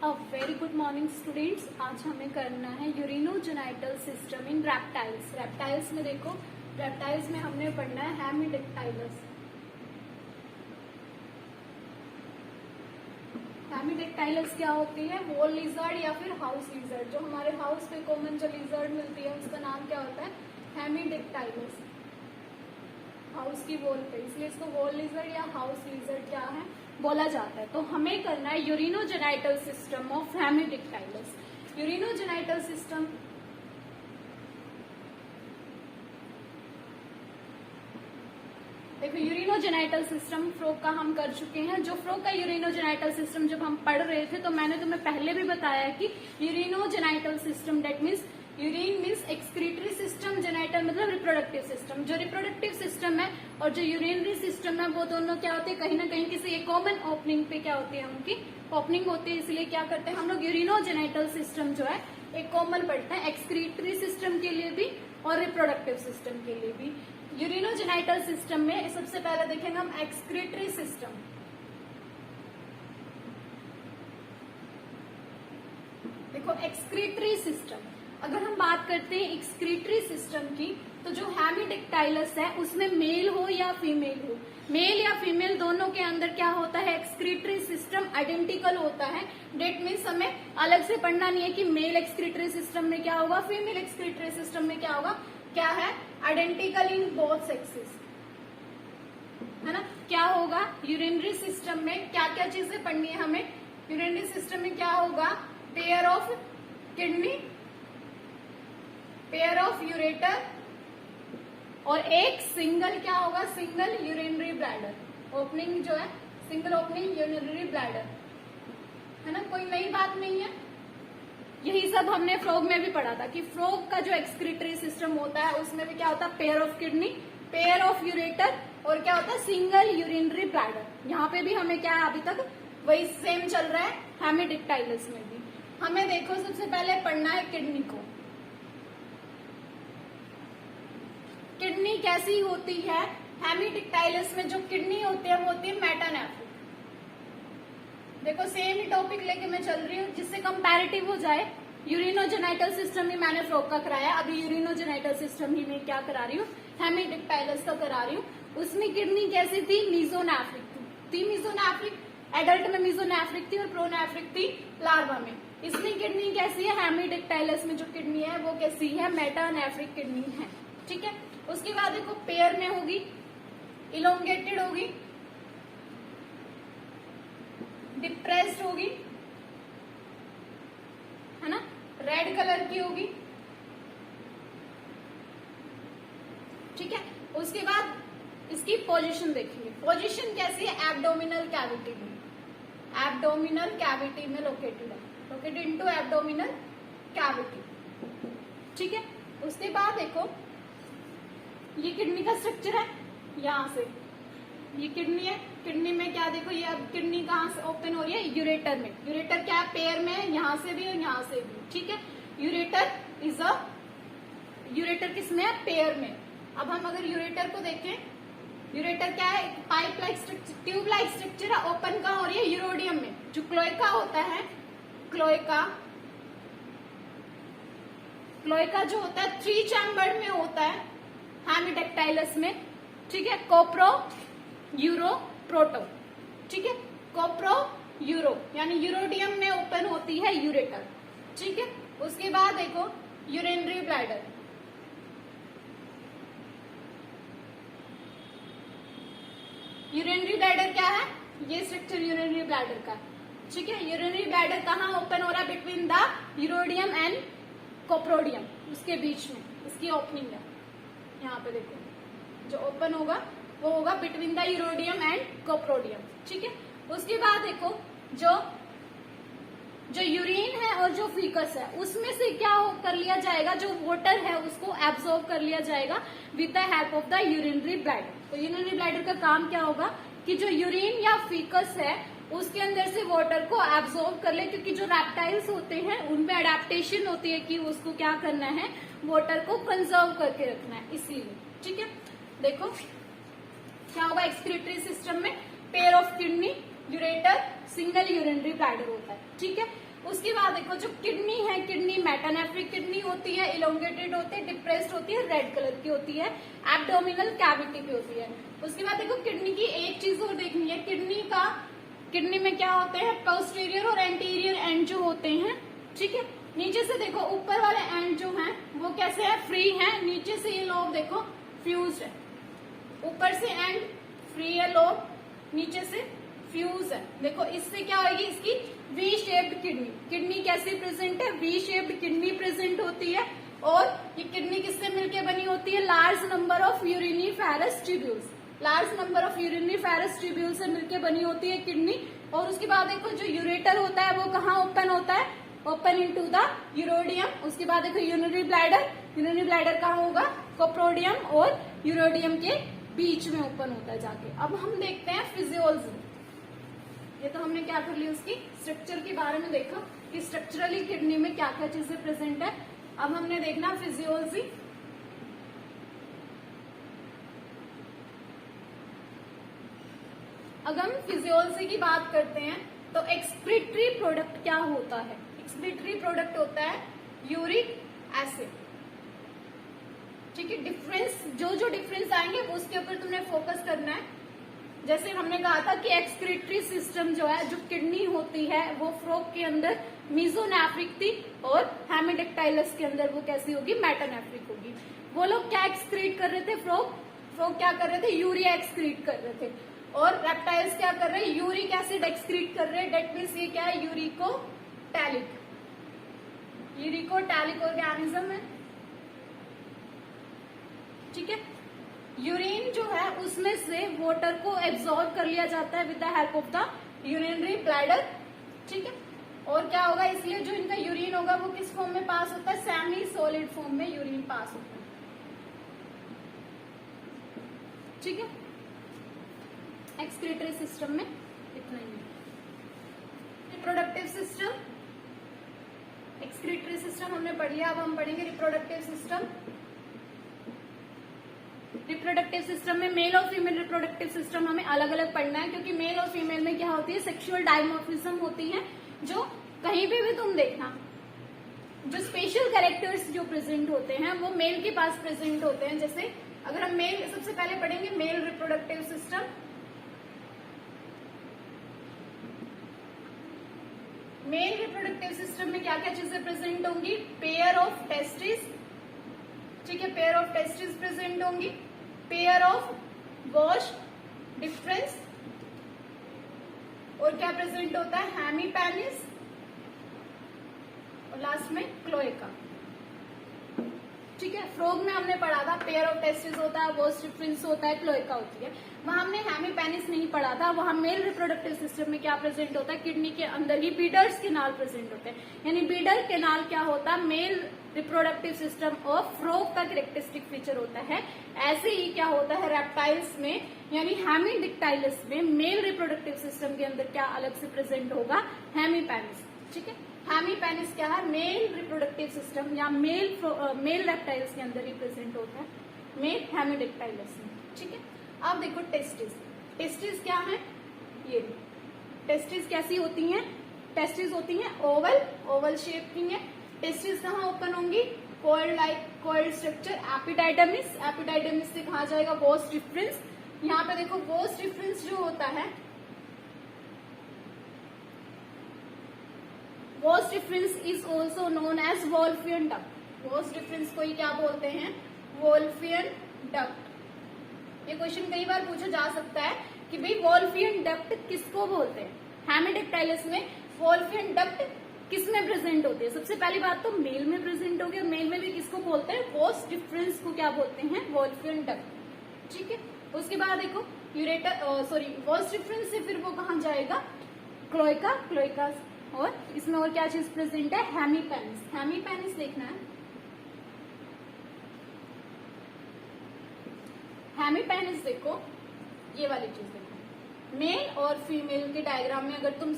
A very good morning students. आज हमें करना है urinogenital system in reptiles. Reptiles में देखो, रेप्टाइल्स में हमने पढ़ना है हेमिडेक्टाइलस। हेमिडेक्टाइलस क्या होती है? वॉल लिजर्ड या फिर हाउस लिजर्ड। जो हमारे हाउस पे कॉमन जो लिजर्ड मिलती है उसका नाम क्या होता है? हेमिडेक्टाइलस। हाउस की वॉल पे, इसलिए इसको वॉल लिजर्ड या हाउस लिजर्ड क्या है बोला जाता है। तो हमें करना है urinogenital system of hemidactylus. Urinogenital system देखो, यूरिनोजेनाइटल सिस्टम फ्रॉग का हम कर चुके हैं। जो फ्रॉग का यूरिनोजेनाइटल सिस्टम जब हम पढ़ रहे थे तो मैंने तुम्हें पहले भी बताया कि urinogenital system that means urine means excretory system, genital मतलब रिप्रोडक्टिव सिस्टम। जो रिप्रोडक्टिव सिस्टम है और जो यूरिनरी सिस्टम है वो दोनों क्या होते हैं, कहीं ना कहीं किसी एक कॉमन ओपनिंग पे क्या होती है, उनकी ओपनिंग होती है। इसलिए क्या करते हैं हम लोग, यूरिनोजेनाइटल सिस्टम जो है एक कॉमन पढ़ते हैं एक्सक्रीटरी सिस्टम के लिए भी और रिप्रोडक्टिव सिस्टम के लिए भी। यूरिनोजेनाइटल सिस्टम में सबसे पहले देखेंगे हम एक्सक्रीटरी सिस्टम। देखो, एक्सक्रीटरी सिस्टम, अगर हम बात करते हैं एक्सक्रीटरी सिस्टम की, तो जो हेमिडेक्टाइलस है उसमें मेल हो या फीमेल हो, मेल या फीमेल दोनों के अंदर क्या होता है, एक्सक्रीटरी सिस्टम आइडेंटिकल होता है। डेट मीन्स हमें अलग से पढ़ना नहीं है कि मेल एक्सक्रीटरी सिस्टम में क्या होगा, फीमेल एक्सक्रीटरी सिस्टम में क्या होगा। क्या है? आइडेंटिकल इन बोथ सेक्सेस, है ना। क्या होगा यूरिनरी सिस्टम में, क्या क्या चीजें पढ़नी है हमें। यूरिनरी सिस्टम में क्या होगा, pair of kidney, pair of ureter और एक सिंगल क्या होगा, सिंगल यूरिनरी ब्लैडर। ओपनिंग जो है सिंगल ओपनिंग यूरिनरी ब्लैडर, है ना। कोई नई बात नहीं है, यही सब हमने फ्रॉग में भी पढ़ा था कि फ्रॉग का जो एक्सक्रीटरी सिस्टम होता है उसमें भी क्या होता है, pair of kidney, pair of ureter और क्या होता है, सिंगल यूरिनरी ब्लैडर। यहाँ पे भी हमें क्या है, अभी तक वही सेम चल रहा है हेमिडेक्टाइलस में भी। हमें देखो सबसे पहले पढ़ना है किडनी को। किडनी कैसी होती है? हेमिडेक्टाइलस में जो किडनी होती है वो होती है मेटानेफ्रिक। देखो, सेम ही टॉपिक लेके मैं चल रही हूँ जिससे कंपैरेटिव हो जाए। यूरिनोजेनाइटल सिस्टम ही मैंने फ्रॉग का कराया, अभी यूरिनोजेनाइटल सिस्टम ही मैं क्या करा रही हूँ, हेमिडेक्टाइलस का करा रही हूँ। उसमें किडनी कैसी थी, मीजोनेफ्रिक थी। मीजोनेफ्रिक एडल्ट में मीजोनेफ्रिक थी और प्रोनेफ्रिक थी लार्वा में। इसमें किडनी कैसी है, हेमिडेक्टाइलस में जो किडनी है वो कैसी है, मेटानेफ्रिक किडनी है। ठीक है। उसके बाद देखो, पेयर में होगी, इलोंगेटेड होगी, डिप्रेस्ड होगी, है ना, रेड कलर की होगी। ठीक है। उसके बाद इसकी पोजीशन देखेंगे। पोजीशन कैसी है, एब्डोमिनल कैविटी में, एब्डोमिनल कैविटी में लोकेटेड है, लोकेटेड इनटू एब्डोमिनल कैविटी। ठीक है। उसके बाद देखो, ये किडनी का स्ट्रक्चर है, यहां से ये किडनी है। किडनी में क्या देखो, ये अब किडनी कहाँ से ओपन हो रही है, यूरेटर में। यूरेटर क्या है, पेयर में है, यहाँ से भी और यहाँ से भी। ठीक है। यूरेटर इज अ, यूरेटर किसमें है, पेयर में। अब हम अगर यूरेटर को देखें, यूरेटर क्या है, pipe like structure, tube like structure है। ओपन कहाँ हो रही है, यूरोडियम में। जो क्लोएका होता है, क्लोएका जो होता है 3 चैम्बर में होता है हेमिडेक्टाइलस में। ठीक है। कोप्रो, यूरो, प्रोटो। ठीक है। कोप्रो, यूरो यानी यूरोडियम में ओपन होती है यूरेटर। ठीक है। उसके बाद देखो, यूरिनरी ब्लैडर, यूरिनरी ब्लैडर क्या है, ये स्ट्रक्चर यूरिनरी ब्लैडर का। ठीक है। यूरिनरी ब्लैडर कहाँ ओपन हो रहा है, बिटवीन द यूरोडियम एंड कोप्रोडियम, उसके बीच में इसकी ओपनिंग है। यहाँ पे देखो, जो ओपन होगा वो होगा बिटवीन द यूरोडियम एंड कोप्रोडियम। ठीक है। उसके बाद देखो, जो यूरिन है और जो फीकस है उसमें से क्या कर लिया जाएगा, जो वाटर है उसको एब्सॉर्ब कर लिया जाएगा with the help of the urinary bladder. तो यूरिनरी ब्लैडर का काम क्या होगा कि जो यूरिन या फीकस है उसके अंदर से वाटर को एब्सॉर्ब कर ले, क्योंकि जो रेप्टाइल्स होते हैं उनमें अडेप्टेशन होती है कि उसको क्या करना है, वाटर को कंजर्व करके रखना है, इसीलिए। ठीक है। देखो क्या होगा एक्सक्रीटरी सिस्टम में, pair of kidney, ureter, single urinary bladder होता है, ठीक है। उसके बाद देखो जो किडनी है, किडनी मेटानेफ्रिक किडनी होती है, इलोंगेटेड होती है, डिप्रेस्ड होती है, रेड कलर की होती है, एब्डोमिनल कैविटी पे होती है। उसके बाद देखो किडनी की एक चीज और देखनी है, किडनी में क्या होते हैं, पोस्टीरियर और एंटीरियर एंड जो होते हैं, ठीक है। नीचे से देखो ऊपर वाले एंड जो हैं वो कैसे है, फ्री है, नीचे से ये लोब देखो फ्यूज है, ऊपर से एंड फ्री है लोब, नीचे से फ्यूज है। देखो इससे क्या होगी, इसकी वी शेप्ड किडनी कैसी प्रेजेंट है, वी शेप्ड किडनी प्रेजेंट होती है। और ये किडनी किससे मिलकर बनी होती है, large number of uriniferous tubules, large number of uriniferous tubule से मिलकर बनी होती है किडनी। और उसके बाद देखो जो यूरेटर होता है वो कहाँ ओपन होता है, ओपन इनटू द यूरोडियम। उसके बाद देखो यूरिनरी ब्लैडर कहाँ होगा, कोप्रोडियम और यूरोडियम के बीच में ओपन होता है जाके। अब हम देखते हैं फिजियोलॉजी। ये तो हमने क्या कर लिया, उसकी स्ट्रक्चर के बारे में देखा कि स्ट्रक्चरली किडनी में क्या क्या चीजें प्रेजेंट है। अब हमने देखना फिजियोलॉजी। अगर हम फिजियोलॉजी की बात करते हैं तो एक्सक्रीटरी प्रोडक्ट क्या होता है, एक्सक्रीटरी प्रोडक्ट होता है यूरिक एसिड, ठीक है। डिफरेंस जो डिफरेंस आएंगे वो उसके ऊपर तुमने फोकस करना है। जैसे हमने कहा था कि एक्सक्रीटरी सिस्टम जो है, जो किडनी होती है वो फ्रोग के अंदर मीजोनेफ्रिक थी और हेमिडेक्टाइलस के अंदर वो कैसी होगी, मेटानेफ्रिक होगी। वो लोग क्या एक्सक्रीट कर रहे थे, फ्रोग क्या कर रहे थे, यूरिया एक्सक्रीट कर रहे थे। और रेप्टाइल्स क्या कर रहे हैं, यूरिक एसिड एक्सक्रीट कर रहे हैं। डेट मीन्स ये क्या है, यूरिकोटैलिक ऑर्गेनिज्म है, ठीक है। यूरिन जो है उसमें से वाटर को एब्जॉर्ब कर लिया जाता है with the help of the urinary bladder, ठीक है। और क्या होगा, इसलिए जो इनका यूरिन होगा वो किस फॉर्म में पास होता है, सेमी सॉलिड फॉर्म में यूरिन पास होता है, ठीक है। एक्सक्रीटरी सिस्टम में इतना ही है। रिप्रोडक्टिव सिस्टम, एक्सक्रीटरी सिस्टम हमने पढ़ लिया। अब हम पढ़ेंगे रिप्रोडक्टिव सिस्टम। रिप्रोडक्टिव सिस्टम में मेल और फीमेल रिप्रोडक्टिव सिस्टम हमें अलग अलग पढ़ना है, क्योंकि मेल और फीमेल में क्या होती है, सेक्सुअल डायमॉर्फिज्म होती है। जो कहीं भी तुम देखना, जो स्पेशल कैरेक्टर्स जो प्रेजेंट होते हैं वो मेल के पास प्रेजेंट होते हैं। जैसे अगर हम मेल सबसे पहले पढ़ेंगे male reproductive system. Male reproductive system में क्या क्या चीजें प्रेजेंट होंगी, पेयर ऑफ टेस्टिस, ठीक है, पेयर ऑफ टेस्टिस प्रेजेंट होंगी, पेयर ऑफ वॉश डिफरेंस, और क्या प्रेजेंट होता है, हेमीपेनिस, और लास्ट में क्लोएका, ठीक है। फ्रॉग में हमने पढ़ा था पेयर ऑफ टेस्टिस होता है, वॉश डिफरेंस होता है, क्लोएका होती है। वहां हमने हेमीपेनिस नहीं पढ़ा था। वहां मेल रिप्रोडक्टिव सिस्टम में क्या प्रेजेंट होता है, किडनी के अंदर ही बीडर्स केनाल प्रेजेंट होते हैं। यानी बीडर केनाल क्या होता है, male reproductive system of frog का कैरेक्टरिस्टिक फीचर होता है। ऐसे ही क्या होता है रेप्टाइल्स में, यानी हेमिडिक्टाइलस में मेल रिप्रोडक्टिव सिस्टम के अंदर क्या अलग से प्रेजेंट होगा, हेमीपेनिस, ठीक है। हेमीपेनिस क्या है, मेल रिप्रोडक्टिव सिस्टम या मेल रेप्टाइल्स के अंदर ही प्रेजेंट होता है, मेल हेमिडिक्टाइलस में, ठीक है। अब देखो टेस्टिस क्या है, ये टेस्टिस कैसी होती हैं, टेस्टिस होती हैं ओवल शेप की है। टेस्टिस कहाँ ओपन होंगी, कॉइल्ड स्ट्रक्चर, एपिडाइडमिस से कहा जाएगा वॉस डिफरेंस। यहाँ पे देखो वॉस डिफरेंस जो होता है, vas deferens is also known as Wolffian duct. Vas deferens को ही क्या बोलते हैं, वोल्फियन डक्ट। ये क्वेश्चन कई बार पूछा जा सकता है कि भाई वोल्फियन डक्ट किसको बोलते हैं। हेमिडेक्टाइलस में वोल्फियन डक्ट किस में प्रेजेंट होती है, सबसे पहली बात तो मेल में प्रेजेंट हो गया। मेल में भी किसको बोलते हैं, वॉस डिफरेंस को क्या बोलते हैं, वोल्फियन डक्ट, ठीक है। उसके बाद देखो वॉस डिफरेंस से फिर वो कहाँ जाएगा, क्लोएका, और इसमें और क्या चीज प्रेजेंट है, हेमीपेनिस देखना है। हेमीपेनिस देखो, ये वाली चीज देखो, मेल और फीमेल के डायग्राम में अगर तुम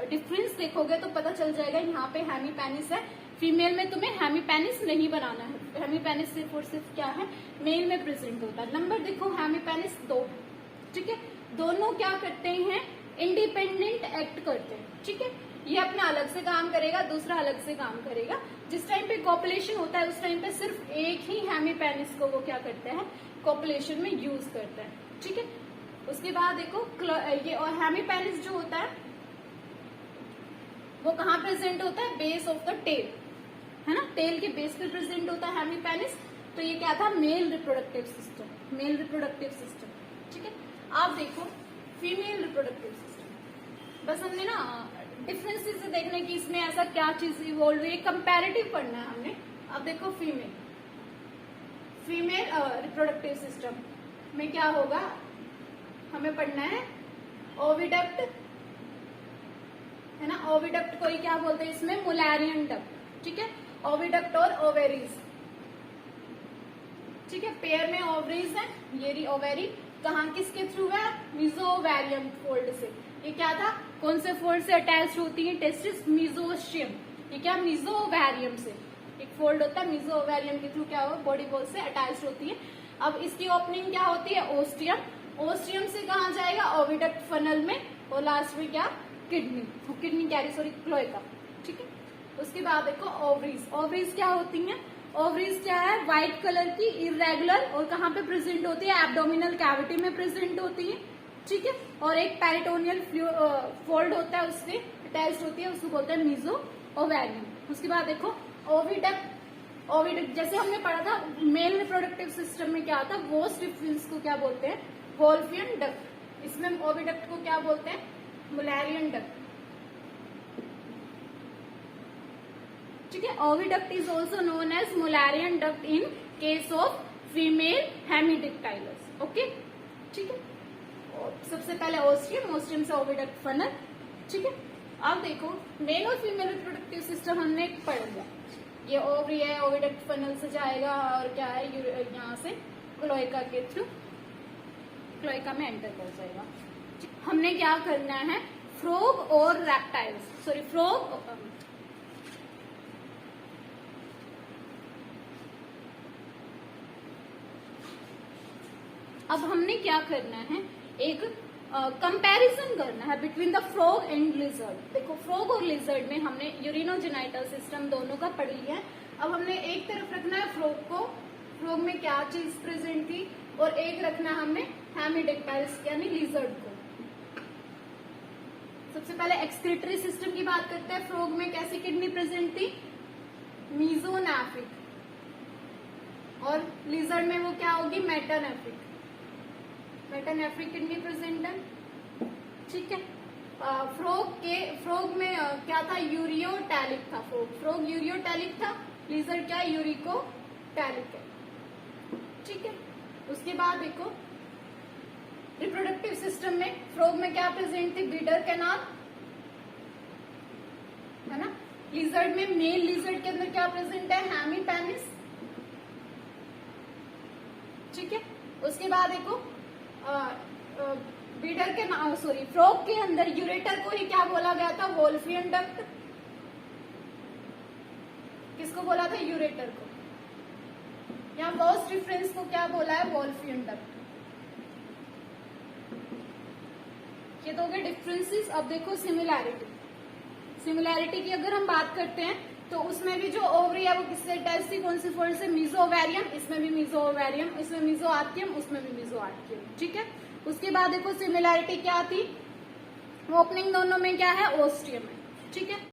डिफरेंस देखोगे तो पता चल जाएगा। यहाँ पे हेमीपेनिस है, फीमेल में तुम्हें हेमीपेनिस नहीं बनाना है। हेमीपेनिस सिर्फ और सिर्फ क्या है, मेल में प्रेजेंट होता है। नंबर देखो हेमीपेनिस 2, ठीक है। दोनों क्या करते हैं, इंडिपेंडेंट एक्ट करते हैं, ठीक है। ये अपना अलग से काम करेगा, दूसरा अलग से काम करेगा। जिस टाइम पे कॉपुलेशन होता है उस टाइम पे सिर्फ एक ही हेमीपेनिस को वो क्या करते हैं, कॉपुलेशन में यूज करते हैं, ठीक है। उसके बाद देखो ये और हेमीपेनिस जो होता है वो कहाँ प्रेजेंट होता है, बेस ऑफ द टेल, है ना, टेल के बेस पे प्रेजेंट होता है हेमीपेनिस। तो ये क्या था, male reproductive system, male reproductive system, ठीक है। आप देखो फीमेल रिप्रोडक्टिव सिस्टम, बस हमने ना डिफरेंसेस से देखने की इसमें ऐसा क्या चीज इवॉल्व हुई, कंपैरेटिव पढ़ना है हमने। अब देखो फीमेल रिप्रोडक्टिव सिस्टम में क्या होगा, हमें पढ़ना है ओविडक्ट, है ना, ओविडक्ट को ही क्या बोलते हैं इसमें, मुलारियन डक्ट, ठीक है। ओविडक्ट और ओवेरीज, ठीक है, पेयर में ओवरीज है, ये रही ओवेरी, कहाँ किसके थ्रू है, मीजोवेरियम फोल्ड से। ये क्या था, कौन से फोल्ड से अटैच होती है, टेस्टिस मीजोस्ट्रियम, ये क्या मीजोवेरियम से एक फोल्ड होता है, मीजोवेरियम के थ्रू क्या हुआ, बॉडी वॉल से अटैच होती है। अब इसकी ओपनिंग क्या होती है, ओस्टियम, ओस्टियम से कहाँ जाएगा, ओविडक्ट फनल में, और लास्ट में क्या, किडनी कैरी सॉरी क्लोएका, ठीक है। उसके बाद देखो ओवरीज, ओवरीज क्या होती हैं, ओवरीज क्या है, व्हाइट कलर की इरेगुलर, और कहाँ पे प्रेजेंट होती है, एब्डोमिनल कैविटी में प्रेजेंट होती है, ठीक है। और एक पेरिटोनियल फोल्ड होता है उससे अटैच होती है, उसको बोलते हैं मीजो ओवेरियम। उसके बाद देखो ओविडक्ट, ओविडक्ट जैसे हमने पढ़ा था मेल रिप्रोडक्टिव सिस्टम में क्या था, वोस्ट डिफरेंस को क्या बोलते हैं, वोल्फियन डक्ट, इसमें ओविडक्ट को क्या बोलते हैं, मुलारियन डक्ट, ठीक है। Oviduct is also known as mullerian duct in case of female hemidactylus, okay, ठीक है। सबसे पहले ओस्टियम, ओस्टियम से ओविडक्ट फनल, ठीक है। अब देखो मेल और फीमेल रिप्रोडक्टिव सिस्टम हमने पढ़ लिया, ये ओवरी है, ओविडक्ट फनल से जाएगा, और क्या है, यहाँ से क्लोएका के थ्रू क्लोएका में एंटर कर जाएगा। हमने क्या करना है, फ्रॉग और रेप्टाइल्स, सॉरी फ्रॉग, अब हमने क्या करना है, एक कंपैरिजन करना है between the frog and lizard. देखो फ्रॉग और लिजर्ड में हमने यूरिनोजेनाइटल सिस्टम दोनों का पढ़ लिया है। अब हमने एक तरफ रखना है फ्रॉग को, फ्रॉग में क्या चीज प्रेजेंट थी, और एक रखना हमने हेमीडिक्टाइल्स यानी लिजर्ड को। सबसे पहले एक्सक्रीटरी सिस्टम की बात करते हैं। फ्रॉग में कैसी किडनी प्रेजेंट थी, मीजोनेफ्रिक, और लिजर्ड में वो क्या होगी, मेटानेफ्रिक, मेटानेफ्रिक किडनी प्रेजेंट है, ठीक है। फ्रॉग में क्या था, यूरियोटैलिक था, फ्रॉग यूरियोटैलिक था, लिजर्ड क्या यूरिकोटैलिक है, ठीक है। उसके बाद देखो रिप्रोडक्टिव सिस्टम में फ्रॉग में क्या प्रेजेंट थी, बीडर कैनाल, है ना। लिजर्ड में मेल लिजर्ड के अंदर क्या प्रेजेंट है, हेमीपेनिस, ठीक है। उसके बाद देखो बीडर के सॉरी फ्रॉग के अंदर यूरेटर को ही क्या बोला गया था, वोल्फियन डक्ट, किसको बोला था, यूरेटर को। यहाँ वॉस डिफरेंस को क्या बोला है, वोल्फियन डक्ट। ये तो हो गए डिफरेंसेस। अब देखो सिमिलैरिटी, सिमिलैरिटी की अगर हम बात करते हैं तो उसमें भी जो ओवरी है वो किससे अटैच थी, कौन से फोल्ड से, मीजोवेरियम, इसमें भी मीजोवेरियम, इसमें मीजोआर्कियम, उसमें भी मीजोआर्कियम, ठीक है। उसके बाद देखो सिमिलैरिटी क्या थी, ओपनिंग दोनों में क्या है, ओस्टियम है, ठीक है।